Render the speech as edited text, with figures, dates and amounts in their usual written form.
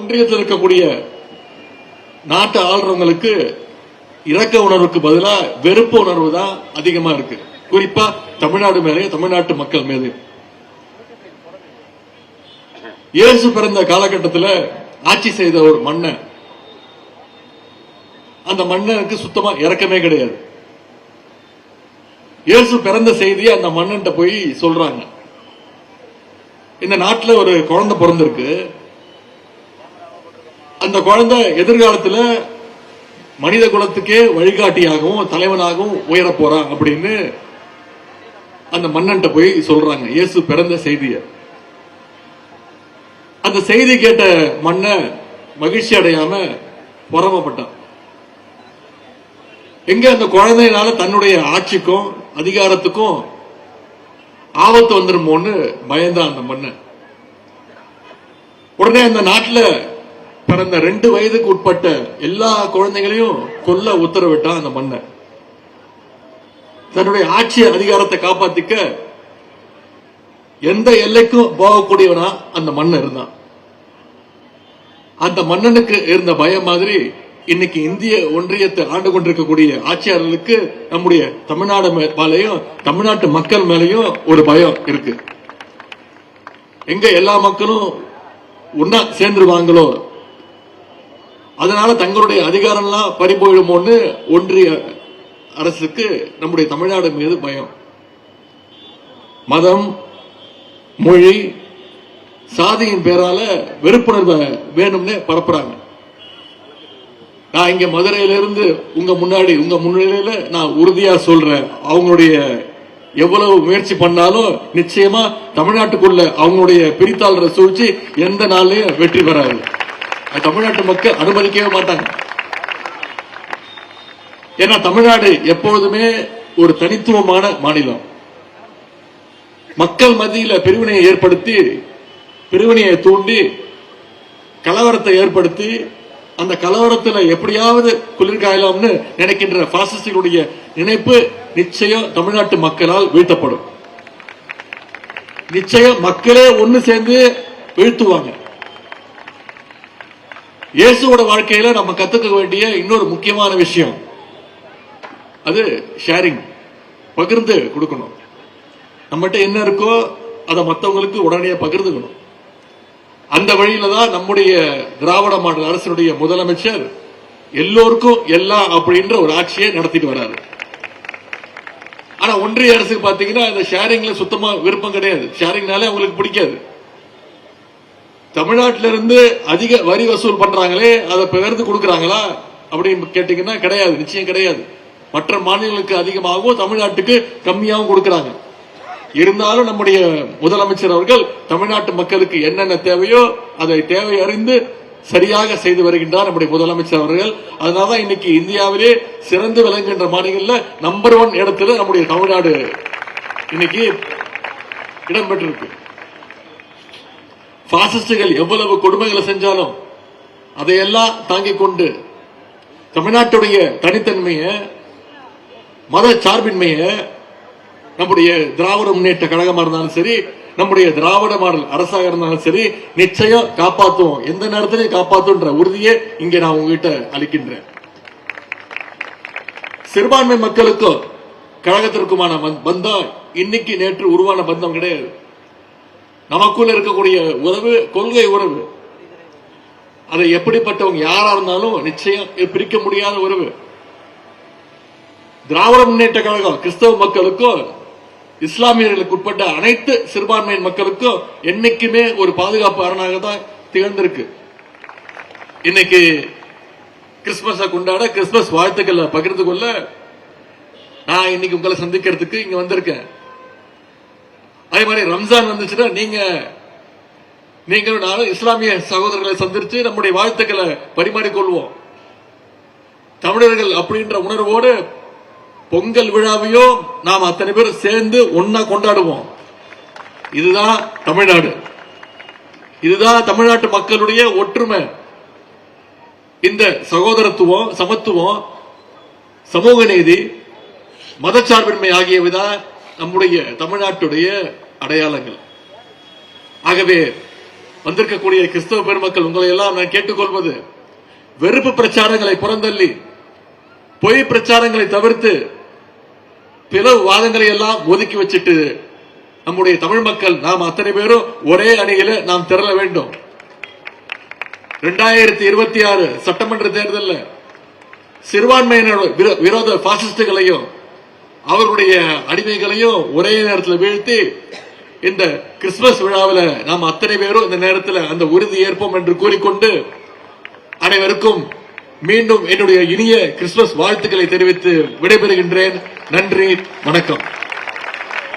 ஒன்றியத்தில் இருக்கக்கூடிய நாட்டை ஆள்றவங்களுக்கு இரக்க உணர்வுக்கு பதிலா வெறுப்பு உணர்வு தான் அதிகமா இருக்கு. குறிப்பா தமிழ்நாடு மேலே, தமிழ்நாட்டு மக்கள் மீது. இயேசு பிறந்த காலகட்டத்தில் ஆட்சி செய்த ஒரு மன்னன், அந்த மன்னனுக்கு சுத்தமா இரக்கமே கிடையாது. இயேசு பிறந்த செய்தியை அந்த மன்னன்ட்ட போய் சொல்றாங்க. இந்த நாட்டில் ஒரு குழந்தை பிறந்திருக்கு, அந்த குழந்தை எதிர்காலத்தில் மனித குலத்துக்கே வழிகாட்டியாகவும் தலைவனாகவும் உயர போறான் அப்படின்னு அந்த மன்னன்ட்ட போய் சொல்றாங்க இயேசு பிறந்த செய்திய. அந்த செய்தி கேட்ட மன்னன் மகிழ்ச்சி அடையாம பொறாமைப்பட்டான். எங்க அந்த குழந்தையினால தன்னுடைய ஆட்சிக்கும் அதிகாரத்துக்கும் ஆபத்து வந்துருமோன்னு பயந்தான் அந்த மன்னன். உடனே அந்த நாட்டில் பிறந்த 2 வயதுக்கு உட்பட்ட எல்லா குழந்தைகளையும் கொல்ல உத்தரவிட்டான் அந்த மன்னன். தன்னுடைய ஆட்சி அதிகாரத்தை காப்பாத்திக்க எந்த எல்லைக்கும் போகக்கூடியவனா அந்த மன்னன் இருந்தான். அந்த மன்னனுக்கு இருந்த பயம் மாதிரி இன்னைக்கு இந்திய ஒன்றியத்தை ஆண்டு கொண்டிருக்கக்கூடிய ஆட்சியாளர்களுக்கு நம்முடைய தமிழ்நாடு மேலேயும் தமிழ்நாட்டு மக்கள் மேலேயும் ஒரு பயம் இருக்கு. எங்க எல்லா மக்களும் ஒன்னா சேர்ந்துருவாங்களோ, அதனால தங்களுடைய அதிகாரம்லாம் பறிபோயிடுமோன்னு ஒன்றிய அரசுக்கு நம்முடைய தமிழ்நாடு மீது பயம். மதம், மொழி, சாதியின் பேரால வெறுப்புணர்வை வேணும்னு பரப்புறாங்க. நான் இங்க மதுரையிலிருந்து உங்க முன்னிலையில நான் உறுதியா சொல்றேன், அவங்களுடைய எவ்வளவு முயற்சி பண்ணாலும் நிச்சயமா தமிழ்நாட்டுக்குள்ள அவங்களுடைய பிரித்தாளரை சூழ்ச்சி எந்த நாள்லயும் வெற்றி பெறாது. தமிழ்நாட்டு மக்கள் அனுமதிக்கவே மாட்டாங்க. ஏன்னா தமிழ்நாடு எப்பொழுதுமே ஒரு தனித்துவமான மாநிலம். மக்கள் மத்தியில பிரிவினையை ஏற்படுத்தி, பிரிவினையை தூண்டி, கலவரத்தை ஏற்படுத்தி, அந்த கலவரத்தில் எப்படியாவது குளிர்காயலாம்னு நினைக்கின்ற பாசிஸ்டுடைய நினைப்பு நிச்சயம் தமிழ்நாட்டு மக்களால் வீழ்த்தப்படும். நிச்சயம் மக்களே ஒன்னு சேர்ந்து வீழ்த்துவாங்க. இயேசுவோட வாழ்க்கையில நம்ம கத்துக்க வேண்டிய இன்னொரு முக்கியமான விஷயம், அது ஷேரிங், பகிர்ந்து கொடுக்கணும். நம்மகிட்ட என்ன இருக்கோ அதை மற்றவங்களுக்கு உடனே பகிர்ந்துக்கணும். அந்த வழியில தான் நம்முடைய திராவிட மாடல் அரசுடைய முதலமைச்சர் எல்லோருக்கும் எல்லாம் அப்படின்ற ஒரு ஆட்சியை நடத்திட்டு வராரு. ஆனா ஒன்றிய அரசுக்கு பாத்தீங்கன்னா இந்த ஷேரிங்ல சுத்தமா விருப்பம் கிடையாது. ஷேரிங்னாலே அவங்களுக்கு பிடிக்காது. தமிழ்நாட்டில அதிக வரி வசூல் பண்றாங்களே, அதை பகிர்ந்து கொடுக்கறாங்களா அப்படின்னு கேட்டீங்கன்னா கிடையாது, நிச்சயம் கிடையாது. மற்ற மாநிலங்களுக்கு அதிகமாகவும் தமிழ்நாட்டுக்கு கம்மியாகவும் கொடுக்கறாங்க. இருந்தாலும் நம்முடைய முதலமைச்சர் அவர்கள் தமிழ்நாட்டு மக்களுக்கு என்னென்ன தேவையோ அதை தேவை அறிந்து சரியாக செய்து வருகின்றார் நம்முடைய முதலமைச்சர் அவர்கள். அதனாலதான் இன்னைக்கு இந்தியாவிலே சிறந்து விளங்குகின்ற மாநிலங்கள்ல நம்பர் 1 இடத்துல நம்முடைய தமிழ்நாடு இன்னைக்கு இடம்பெற்றிருக்கு. பாசிஸ்டுகள் எவ்வளவு கொடுமைகளை செஞ்சாலும் அதையெல்லாம் தாங்கிக் கொண்டு தமிழ்நாட்டுடைய தனித்தன்மையை, மத சார்பின்மையை நம்முடைய திராவிட முன்னேற்ற கழகமா இருந்தாலும் சரி, நம்முடைய திராவிட மாடல் அரசாக இருந்தாலும் சரி, நிச்சயம் காப்பாற்றுவோம், எந்த நேரத்திலையும் காப்பாற்றுன்ற உறுதியை இங்கே நான் உங்ககிட்ட அளிக்கின்றேன். சிறுபான்மை மக்களுக்கும் கழகத்திற்குமான பந்தம் இன்னைக்கு நேற்று உருவான பந்தம் கிடையாது. நமக்குள்ள இருக்கக்கூடிய உறவு கொள்கை உறவு. அதை எப்படிப்பட்டவங்க யாரா இருந்தாலும் நிச்சயம் பிரிக்க முடியாத உறவு. திராவிட முன்னேற்ற கழகம் கிறிஸ்தவ மக்களுக்கும் இஸ்லாமியர்களுக்கு உட்பட்ட அனைத்து சிறுபான்மையின் மக்களுக்கும் என்னைக்குமே ஒரு பாதுகாப்பு அரணாக தான் திகழ்ந்திருக்கு. இன்னைக்கு கிறிஸ்துமஸை கொண்டாட, கிறிஸ்துமஸ் வாழ்த்துக்களை பகிர்ந்து கொள்ள நான் இன்னைக்கு உங்களை சந்திக்கிறதுக்கு இங்க வந்திருக்கேன். அதே மாதிரி ரம்ஜான் வந்துச்சுன்னா நீங்களும் நானும் இஸ்லாமிய சகோதரர்களை சந்திச்சு நம்முடைய வாழ்த்துக்களை பரிமாறிக்கொள்வோம். தமிழர்கள் அப்படின்ற உணர்வோடு பொங்கல் விழாவையோ நாம் அத்தனை பேர் சேர்ந்து ஒன்னா கொண்டாடுவோம். இதுதான் தமிழ்நாடு. இதுதான் தமிழ்நாட்டு மக்களுடைய ஒற்றுமை. இந்த சகோதரத்துவம், சமத்துவம், சமூக நீதி, மதச்சார்பின்மை ஆகியவைதான் நம்முடைய தமிழ்நாட்டுடைய அடையாளங்கள். ஆகவே வந்திருக்கக்கூடிய கிறிஸ்தவ பெருமக்கள் உங்களை எல்லாம் நான் கேட்டுக்கொள்வது, வெறுப்பு பிரச்சாரங்களை புறந்தள்ளி பொய் பிரச்சாரங்களை தவிர்த்து பிளவு வாதங்களை எல்லாம் ஒதுக்கி வச்சுட்டு நம்முடைய தமிழ் மக்கள் நாம் அத்தனை பேரும் ஒரே அணியில நாம் திரள வேண்டும். 2026 சட்டமன்ற தேர்தலில் சிறுபான்மையினர் விரோத பாசிஸ்டுகளையும் அவர்களுடைய அடிமைகளையும் ஒரே நேரத்தில் வீழ்த்தி இந்த கிறிஸ்துமஸ் விழாவில் நாம் அத்தனை பேரும் இந்த நேரத்தில் அந்த உறுதி ஏற்போம் என்று கூறிக்கொண்டு அனைவருக்கும் மீண்டும் என்னுடைய இனிய கிறிஸ்துமஸ் வாழ்த்துக்களை தெரிவித்து விடைபெறுகின்றேன். நன்றி, வணக்கம்.